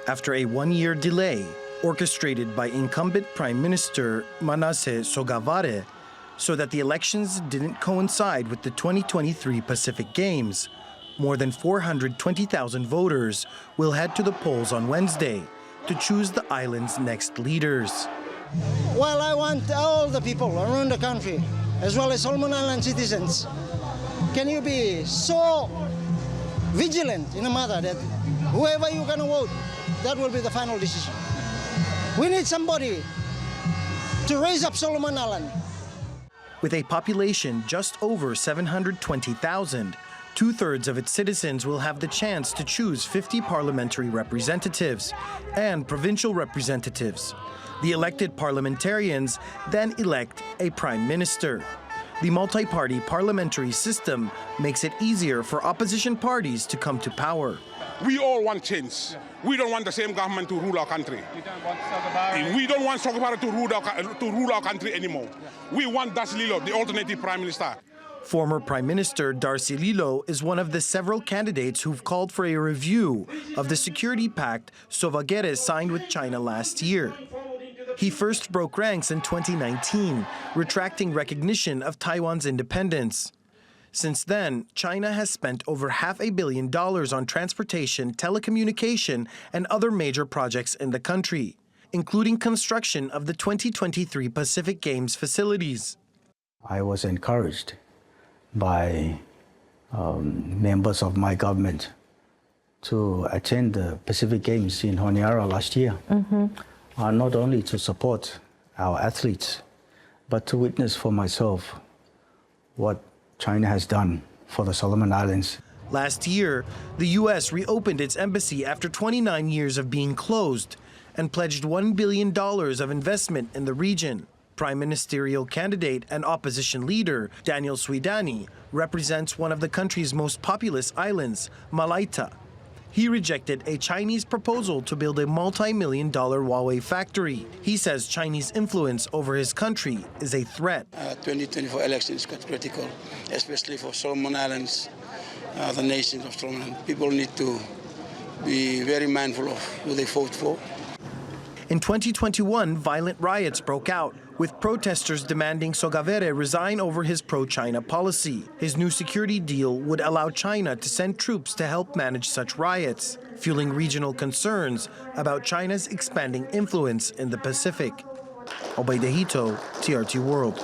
after a one-year delay orchestrated by incumbent Prime Minister Manasseh Sogavare so that the elections didn't coincide with the 2023 Pacific Games. More than 420,000 voters will head to the polls on Wednesday to choose the island's next leaders. Well, I want all the people around the country, as well as Solomon Island citizens, can you be so vigilant in a matter that whoever you're going to vote, that will be the final decision. We need somebody to raise up Solomon Island. With a population just over 720,000, two-thirds of its citizens will have the chance to choose 50 parliamentary representatives and provincial representatives. The elected parliamentarians then elect a prime minister. The multi-party parliamentary system makes it easier for opposition parties to come to power. We all want change. We don't want the same government to rule our country. We don't want Sogavare to rule our country anymore. We want Darcy Lilo, the alternative prime minister. Former Prime Minister Darcy Lilo is one of the several candidates who've called for a review of the security pact Sogavare signed with China last year. He first broke ranks in 2019, retracting recognition of Taiwan's independence. Since then, China has spent over $500 million on transportation, telecommunication, and other major projects in the country, including construction of the 2023 Pacific Games facilities. I was encouraged by members of my government to attend the Pacific Games in Honiara last year. Not only to support our athletes, but to witness for myself what China has done for the Solomon Islands. Last year, the U.S. reopened its embassy after 29 years of being closed and pledged $1 billion of investment in the region. Prime Ministerial candidate and opposition leader Daniel Suidani represents one of the country's most populous islands, Malaita. He rejected a Chinese proposal to build a multi-million-dollar Huawei factory. He says Chinese influence over his country is a threat. 2024 election is quite critical, especially for Solomon Islands, the nations of Solomon Islands. People need to be very mindful of who they vote for. In 2021, violent riots broke out, with protesters demanding Sogavare resign over his pro-China policy. His new security deal would allow China to send troops to help manage such riots, fueling regional concerns about China's expanding influence in the Pacific. Obaida Hitto, TRT World.